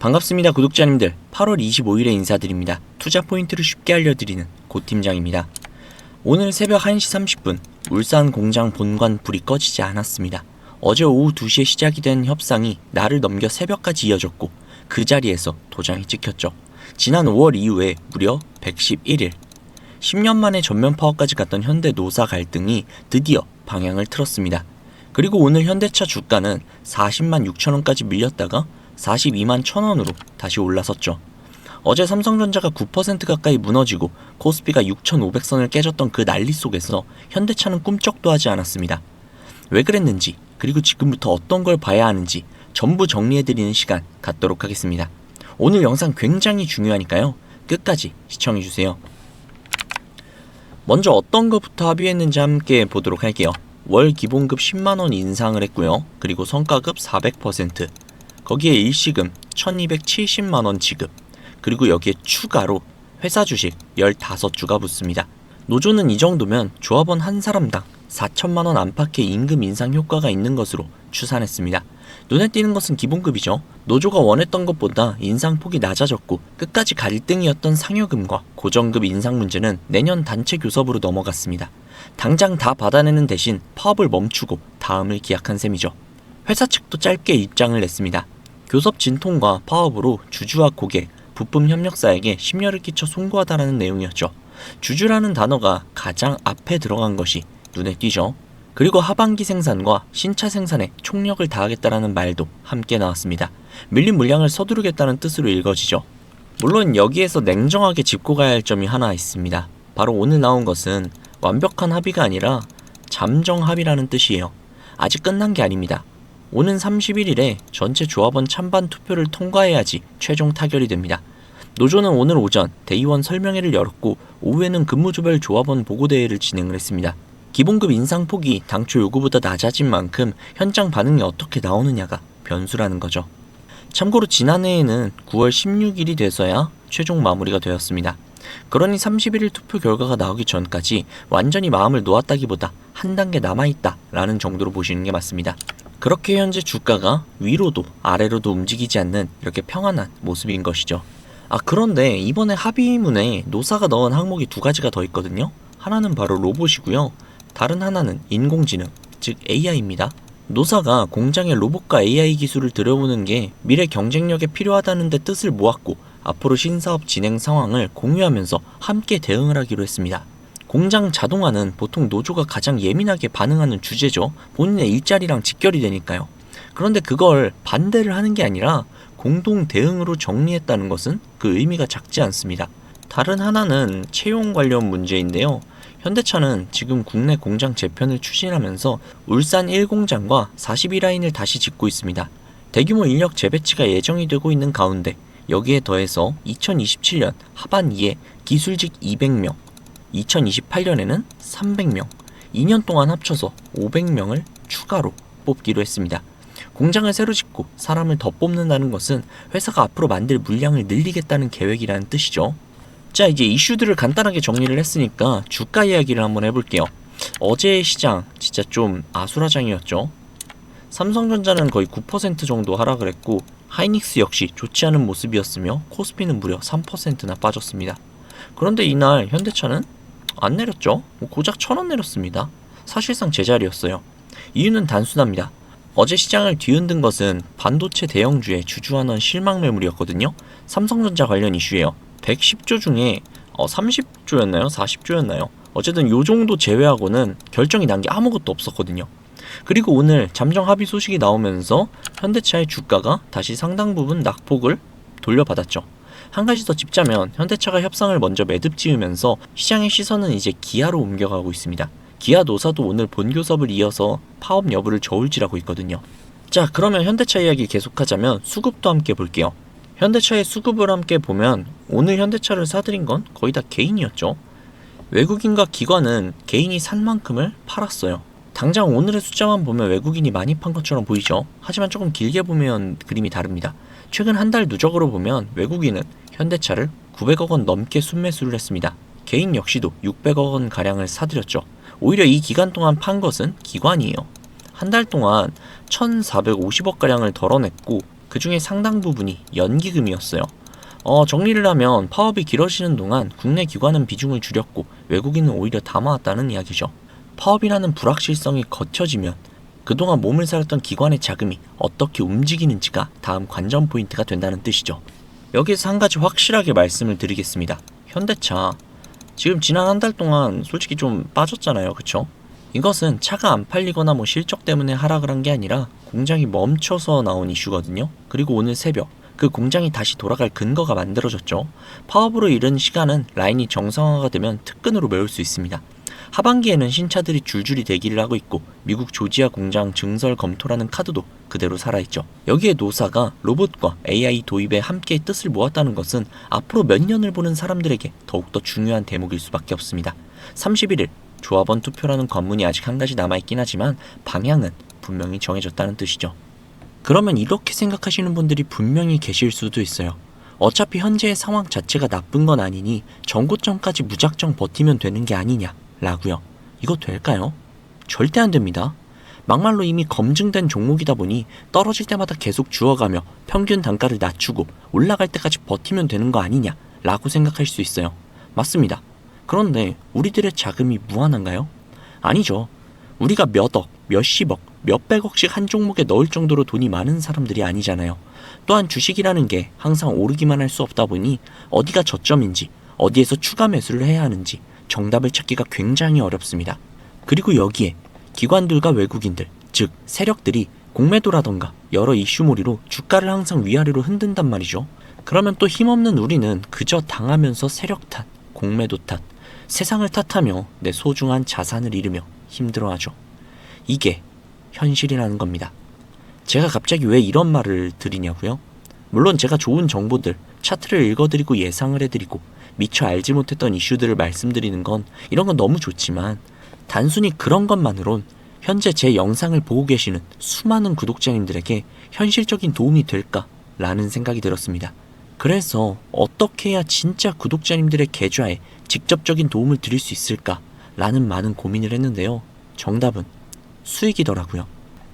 반갑습니다 구독자님들. 8월 25일에 인사드립니다. 투자 포인트를 쉽게 알려드리는 고 팀장입니다. 오늘 새벽 1시 30분 울산 공장 본관 불이 꺼지지 않았습니다. 어제 오후 2시에 시작이 된 협상이 날을 넘겨 새벽까지 이어졌고 그 자리에서 도장이 찍혔죠. 지난 5월 이후에 무려 111일 10년 만에 전면 파업까지 갔던 현대 노사 갈등이 드디어 방향을 틀었습니다. 그리고 오늘 현대차 주가는 40만 6천원까지 밀렸다가 42만 1천원으로 다시 올라섰죠. 어제 삼성전자가 9% 가까이 무너지고 코스피가 6,500선을 깨졌던 그 난리 속에서 현대차는 꿈쩍도 하지 않았습니다. 왜 그랬는지, 그리고 지금부터 어떤 걸 봐야 하는지 전부 정리해드리는 시간 갖도록 하겠습니다. 오늘 영상 굉장히 중요하니까요. 끝까지 시청해주세요. 먼저 어떤 것부터 합의했는지 함께 보도록 할게요. 월 기본급 10만원 인상을 했고요. 그리고 성과급 400%, 거기에 일시금 1270만원 지급, 그리고 여기에 추가로 회사 주식 15주가 붙습니다. 노조는 이 정도면 조합원 한 사람당 4천만원 안팎의 임금 인상 효과가 있는 것으로 추산했습니다. 눈에 띄는 것은 기본급이죠. 노조가 원했던 것보다 인상폭이 낮아졌고 끝까지 갈등이었던 상여금과 고정급 인상 문제는 내년 단체 교섭으로 넘어갔습니다. 당장 다 받아내는 대신 파업을 멈추고 다음을 기약한 셈이죠. 회사 측도 짧게 입장을 냈습니다. 교섭 진통과 파업으로 주주와 고객, 부품 협력사에게 심려를 끼쳐 송구하다라는 내용이었죠. 주주라는 단어가 가장 앞에 들어간 것이 눈에 띄죠. 그리고 하반기 생산과 신차 생산에 총력을 다하겠다라는 말도 함께 나왔습니다. 밀린 물량을 서두르겠다는 뜻으로 읽어지죠. 물론 여기에서 냉정하게 짚고 가야 할 점이 하나 있습니다. 바로 오늘 나온 것은 완벽한 합의가 아니라 잠정 합의라는 뜻이에요. 아직 끝난 게 아닙니다. 오는 31일에 전체 조합원 찬반 투표를 통과해야지 최종 타결이 됩니다. 노조는 오늘 오전 대의원 설명회를 열었고 오후에는 근무조별 조합원 보고대회를 진행을 했습니다. 기본급 인상폭이 당초 요구보다 낮아진 만큼 현장 반응이 어떻게 나오느냐가 변수라는 거죠. 참고로 지난해에는 9월 16일이 돼서야 최종 마무리가 되었습니다. 그러니 31일 투표 결과가 나오기 전까지 완전히 마음을 놓았다기보다 한 단계 남아있다 라는 정도로 보시는 게 맞습니다. 그렇게 현재 주가가 위로도 아래로도 움직이지 않는 이렇게 평안한 모습인 것이죠. 그런데 이번에 합의문에 노사가 넣은 항목이 두 가지가 더 있거든요. 하나는 바로 로봇이고요. 다른 하나는 인공지능, 즉 AI입니다. 노사가 공장에 로봇과 AI 기술을 들여보는 게 미래 경쟁력에 필요하다는 데 뜻을 모았고 앞으로 신사업 진행 상황을 공유하면서 함께 대응을 하기로 했습니다. 공장 자동화는 보통 노조가 가장 예민하게 반응하는 주제죠. 본인의 일자리랑 직결이 되니까요. 그런데 그걸 반대를 하는 게 아니라 공동 대응으로 정리했다는 것은 그 의미가 작지 않습니다. 다른 하나는 채용 관련 문제인데요. 현대차는 지금 국내 공장 재편을 추진하면서 울산 1공장과 42라인을 다시 짓고 있습니다. 대규모 인력 재배치가 예정이 되고 있는 가운데 여기에 더해서 2027년 하반기에 기술직 200명, 2028년에는 300명, 2년 동안 합쳐서 500명을 추가로 뽑기로 했습니다. 공장을 새로 짓고 사람을 더 뽑는다는 것은 회사가 앞으로 만들 물량을 늘리겠다는 계획이라는 뜻이죠. 자, 이제 이슈들을 간단하게 정리를 했으니까 주가 이야기를 한번 해볼게요. 어제의 시장 진짜 좀 아수라장이었죠. 삼성전자는 거의 9% 정도 하락을 했고 하이닉스 역시 좋지 않은 모습이었으며 코스피는 무려 3%나 빠졌습니다. 그런데 이날 현대차는 안 내렸죠. 고작 1,000원 내렸습니다. 사실상 제자리였어요. 이유는 단순합니다. 어제 시장을 뒤흔든 것은 반도체 대형주의 주주환원 실망 매물이었거든요. 삼성전자 관련 이슈예요. 110조 중에 30조였나요? 40조였나요? 어쨌든 요 정도 제외하고는 결정이 난 게 아무것도 없었거든요. 그리고 오늘 잠정 합의 소식이 나오면서 현대차의 주가가 다시 상당 부분 낙폭을 돌려받았죠. 한 가지 더 짚자면 현대차가 협상을 먼저 매듭 지으면서 시장의 시선은 이제 기아로 옮겨가고 있습니다. 기아 노사도 오늘 본교섭을 이어서 파업 여부를 저울질하고 있거든요. 자, 그러면 현대차 이야기 계속하자면 수급도 함께 볼게요. 현대차의 수급을 함께 보면 오늘 현대차를 사들인 건 거의 다 개인이었죠. 외국인과 기관은 개인이 산 만큼을 팔았어요. 당장 오늘의 숫자만 보면 외국인이 많이 판 것처럼 보이죠. 하지만 조금 길게 보면 그림이 다릅니다. 최근 한 달 누적으로 보면 외국인은 현대차를 900억 원 넘게 순매수를 했습니다. 개인 역시도 600억 원 가량을 사들였죠. 오히려 이 기간 동안 판 것은 기관이에요. 한 달 동안 1,450억 가량을 덜어냈고 그 그 중에 상당 부분이 연기금이었어요. 정리를 하면 파업이 길어지는 동안 국내 기관은 비중을 줄였고 외국인은 오히려 담아왔다는 이야기죠. 파업이라는 불확실성이 거쳐지면 그동안 몸을 사렸던 기관의 자금이 어떻게 움직이는지가 다음 관전 포인트가 된다는 뜻이죠. 여기서 한 가지 확실하게 말씀을 드리겠습니다. 현대차 지금 지난 한 달 동안 솔직히 좀 빠졌잖아요. 그쵸? 이것은 차가 안 팔리거나 실적 때문에 하락을 한 게 아니라 공장이 멈춰서 나온 이슈거든요. 그리고 오늘 새벽 그 공장이 다시 돌아갈 근거가 만들어졌죠. 파업으로 이른 시간은 라인이 정상화가 되면 특근으로 메울 수 있습니다. 하반기에는 신차들이 줄줄이 대기를 하고 있고 미국 조지아 공장 증설 검토라는 카드도 그대로 살아있죠. 여기에 노사가 로봇과 AI 도입에 함께 뜻을 모았다는 것은 앞으로 몇 년을 보는 사람들에게 더욱더 중요한 대목일 수밖에 없습니다. 31일 조합원 투표라는 관문이 아직 한 가지 남아있긴 하지만 방향은 분명히 정해졌다는 뜻이죠. 그러면 이렇게 생각하시는 분들이 분명히 계실 수도 있어요. 어차피 현재의 상황 자체가 나쁜 건 아니니 정고점까지 무작정 버티면 되는 게 아니냐 라고요. 이거 될까요? 절대 안 됩니다. 막말로 이미 검증된 종목이다 보니 떨어질 때마다 계속 주워가며 평균 단가를 낮추고 올라갈 때까지 버티면 되는 거 아니냐 라고 생각할 수 있어요. 맞습니다. 그런데 우리들의 자금이 무한한가요? 아니죠. 우리가 몇억, 몇십억, 몇백억씩 한 종목에 넣을 정도로 돈이 많은 사람들이 아니잖아요. 또한 주식이라는 게 항상 오르기만 할 수 없다 보니 어디가 저점인지, 어디에서 추가 매수를 해야 하는지 정답을 찾기가 굉장히 어렵습니다. 그리고 여기에 기관들과 외국인들, 즉 세력들이 공매도라던가 여러 이슈몰이로 주가를 항상 위아래로 흔든단 말이죠. 그러면 또 힘없는 우리는 그저 당하면서 세력 탓, 공매도 탓, 세상을 탓하며 내 소중한 자산을 잃으며 힘들어하죠. 이게 현실이라는 겁니다. 제가 갑자기 왜 이런 말을 드리냐고요? 물론 제가 좋은 정보들, 차트를 읽어드리고 예상을 해드리고 미처 알지 못했던 이슈들을 말씀드리는 건 이런 건 너무 좋지만 단순히 그런 것만으론 현재 제 영상을 보고 계시는 수많은 구독자님들에게 현실적인 도움이 될까라는 생각이 들었습니다. 그래서 어떻게 해야 진짜 구독자님들의 계좌에 직접적인 도움을 드릴 수 있을까라는 많은 고민을 했는데요. 정답은 수익이더라고요.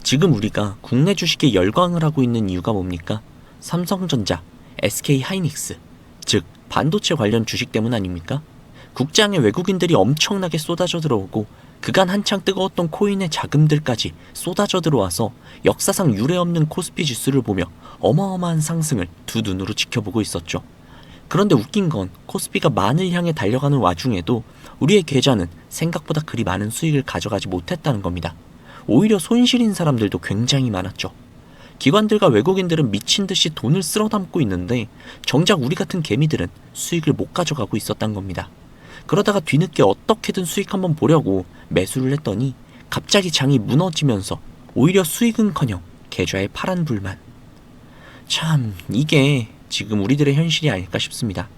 지금 우리가 국내 주식에 열광을 하고 있는 이유가 뭡니까? 삼성전자, SK하이닉스, 즉 반도체 관련 주식 때문 아닙니까? 국장에 외국인들이 엄청나게 쏟아져 들어오고 그간 한창 뜨거웠던 코인의 자금들까지 쏟아져 들어와서 역사상 유례없는 코스피 지수를 보며 어마어마한 상승을 두 눈으로 지켜보고 있었죠. 그런데 웃긴 건 코스피가 만을 향해 달려가는 와중에도 우리의 계좌는 생각보다 그리 많은 수익을 가져가지 못했다는 겁니다. 오히려 손실인 사람들도 굉장히 많았죠. 기관들과 외국인들은 미친듯이 돈을 쓸어 담고 있는데 정작 우리 같은 개미들은 수익을 못 가져가고 있었단 겁니다. 그러다가 뒤늦게 어떻게든 수익 한번 보려고 매수를 했더니 갑자기 장이 무너지면서 오히려 수익은커녕 계좌에 파란불만. 참 이게 지금 우리들의 현실이 아닐까 싶습니다.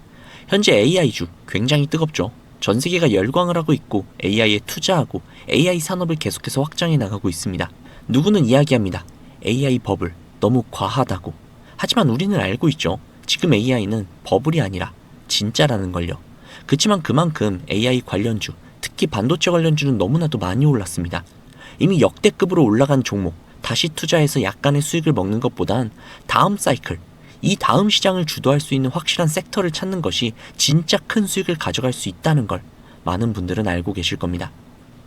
현재 AI주 굉장히 뜨겁죠. 전 세계가 열광을 하고 있고 AI에 투자하고 AI 산업을 계속해서 확장해 나가고 있습니다. 누구는 이야기합니다. AI 버블 너무 과하다고. 하지만 우리는 알고 있죠. 지금 AI는 버블이 아니라 진짜라는 걸요. 그치만 그만큼 AI 관련주, 특히 반도체 관련주는 너무나도 많이 올랐습니다. 이미 역대급으로 올라간 종목, 다시 투자해서 약간의 수익을 먹는 것보단 다음 사이클, 이 다음 시장을 주도할 수 있는 확실한 섹터를 찾는 것이 진짜 큰 수익을 가져갈 수 있다는 걸 많은 분들은 알고 계실 겁니다.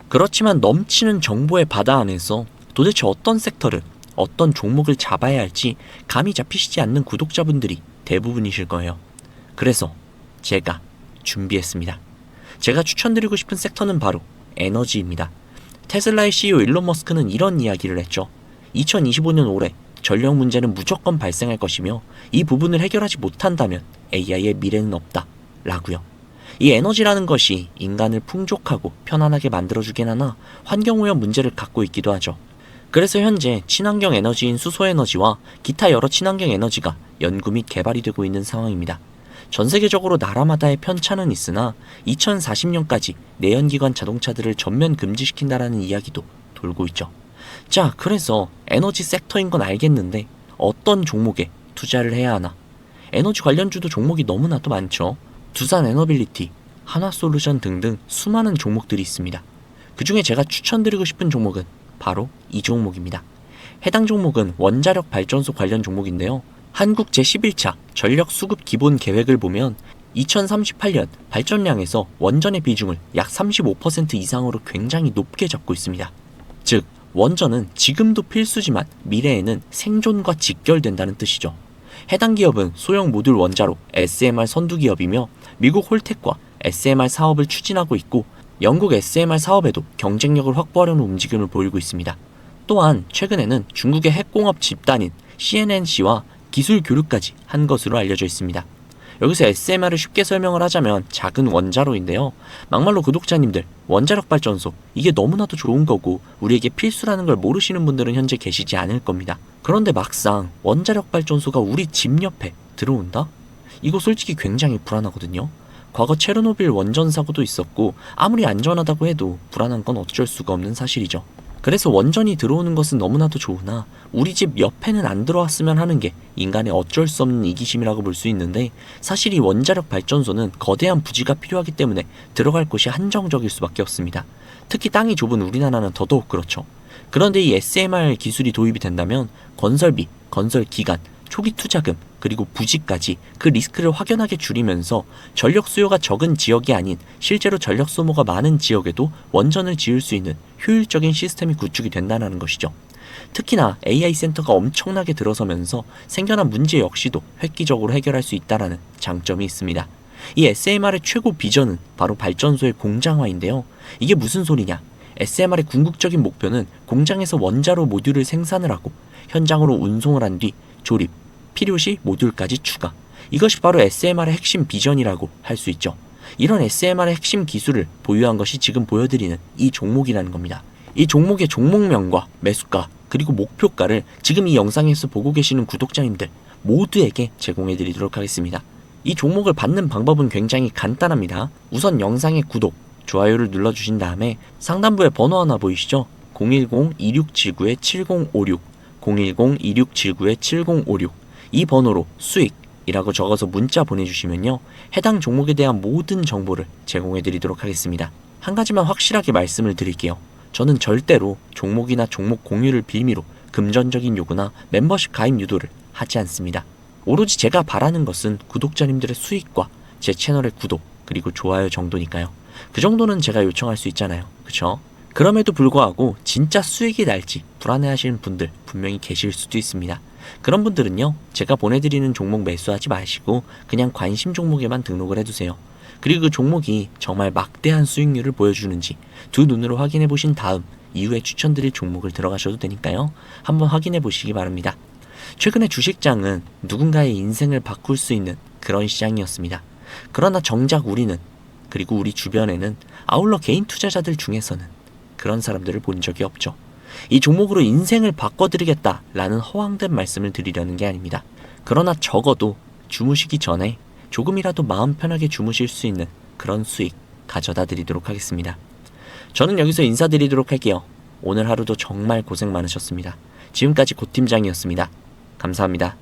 그렇지만 넘치는 정보의 바다 안에서 도대체 어떤 섹터를, 어떤 종목을 잡아야 할지 감이 잡히시지 않는 구독자분들이 대부분이실 거예요. 그래서 제가 준비했습니다. 제가 추천드리고 싶은 섹터는 바로 에너지입니다. 테슬라의 CEO 일론 머스크는 이런 이야기를 했죠. 2025년 올해 전력 문제는 무조건 발생할 것이며 이 부분을 해결하지 못한다면 AI의 미래는 없다 라고요. 이 에너지라는 것이 인간을 풍족하고 편안하게 만들어주긴 하나 환경오염 문제를 갖고 있기도 하죠. 그래서 현재 친환경 에너지인 수소에너지와 기타 여러 친환경 에너지가 연구 및 개발이 되고 있는 상황입니다. 전 세계적으로 나라마다의 편차는 있으나 2040년까지 내연기관 자동차들을 전면 금지시킨다라는 이야기도 돌고 있죠. 자, 그래서 에너지 섹터인 건 알겠는데 어떤 종목에 투자를 해야 하나? 에너지 관련주도 종목이 너무나도 많죠. 두산 에너빌리티, 한화솔루션 등등 수많은 종목들이 있습니다. 그 중에 제가 추천드리고 싶은 종목은 바로 이 종목입니다. 해당 종목은 원자력 발전소 관련 종목인데요. 한국 제11차 전력 수급 기본 계획을 보면 2038년 발전량에서 원전의 비중을 약 35% 이상으로 굉장히 높게 잡고 있습니다. 즉, 원전은 지금도 필수지만 미래에는 생존과 직결된다는 뜻이죠. 해당 기업은 소형 모듈 원자로 SMR 선두 기업이며 미국 홀텍과 SMR 사업을 추진하고 있고 영국 SMR 사업에도 경쟁력을 확보하려는 움직임을 보이고 있습니다. 또한 최근에는 중국의 핵공업 집단인 CNNC와 기술 교류까지 한 것으로 알려져 있습니다. 여기서 SMR을 쉽게 설명을 하자면 작은 원자로인데요. 막말로 구독자님들, 원자력 발전소 이게 너무나도 좋은 거고 우리에게 필수라는 걸 모르시는 분들은 현재 계시지 않을 겁니다. 그런데 막상 원자력 발전소가 우리 집 옆에 들어온다? 이거 솔직히 굉장히 불안하거든요. 과거 체르노빌 원전 사고도 있었고 아무리 안전하다고 해도 불안한 건 어쩔 수가 없는 사실이죠. 그래서 원전이 들어오는 것은 너무나도 좋으나 우리 집 옆에는 안 들어왔으면 하는 게 인간의 어쩔 수 없는 이기심이라고 볼 수 있는데, 사실 이 원자력 발전소는 거대한 부지가 필요하기 때문에 들어갈 곳이 한정적일 수밖에 없습니다. 특히 땅이 좁은 우리나라는 더더욱 그렇죠. 그런데 이 SMR 기술이 도입이 된다면 건설비, 건설 기간, 초기 투자금, 그리고 부지까지 그 리스크를 확연하게 줄이면서 전력 수요가 적은 지역이 아닌 실제로 전력 소모가 많은 지역에도 원전을 지을 수 있는 효율적인 시스템이 구축이 된다는 것이죠. 특히나 AI 센터가 엄청나게 들어서면서 생겨난 문제 역시도 획기적으로 해결할 수 있다는 장점이 있습니다. 이 SMR의 최고 비전은 바로 발전소의 공장화인데요. 이게 무슨 소리냐? SMR의 궁극적인 목표는 공장에서 원자로 모듈을 생산을 하고 현장으로 운송을 한 뒤 조립, 필요시 모듈까지 추가. 이것이 바로 SMR의 핵심 비전이라고 할 수 있죠. 이런 SMR의 핵심 기술을 보유한 것이 지금 보여드리는 이 종목이라는 겁니다. 이 종목의 종목명과 매수가 그리고 목표가를 지금 이 영상에서 보고 계시는 구독자님들 모두에게 제공해 드리도록 하겠습니다. 이 종목을 받는 방법은 굉장히 간단합니다. 우선 영상의 구독, 좋아요를 눌러주신 다음에 상단부에 번호 하나 보이시죠? 010-2679-7056 010-2679-7056 이 번호로 수익이라고 적어서 문자 보내주시면요, 해당 종목에 대한 모든 정보를 제공해 드리도록 하겠습니다. 한 가지만 확실하게 말씀을 드릴게요. 저는 절대로 종목이나 종목 공유를 빌미로 금전적인 요구나 멤버십 가입 유도를 하지 않습니다. 오로지 제가 바라는 것은 구독자님들의 수익과 제 채널의 구독 그리고 좋아요 정도니까요. 그 정도는 제가 요청할 수 있잖아요. 그쵸? 그럼에도 불구하고 진짜 수익이 날지 불안해하시는 분들 분명히 계실 수도 있습니다. 그런 분들은요, 제가 보내드리는 종목 매수하지 마시고 그냥 관심 종목에만 등록을 해두세요. 그리고 그 종목이 정말 막대한 수익률을 보여주는지 두 눈으로 확인해 보신 다음 이후에 추천드릴 종목을 들어가셔도 되니까요. 한번 확인해 보시기 바랍니다. 최근에 주식장은 누군가의 인생을 바꿀 수 있는 그런 시장이었습니다. 그러나 정작 우리는, 그리고 우리 주변에는 아울러 개인 투자자들 중에서는 그런 사람들을 본 적이 없죠. 이 종목으로 인생을 바꿔드리겠다라는 허황된 말씀을 드리려는 게 아닙니다. 그러나 적어도 주무시기 전에 조금이라도 마음 편하게 주무실 수 있는 그런 수익 가져다 드리도록 하겠습니다. 저는 여기서 인사드리도록 할게요. 오늘 하루도 정말 고생 많으셨습니다. 지금까지 고팀장이었습니다. 감사합니다.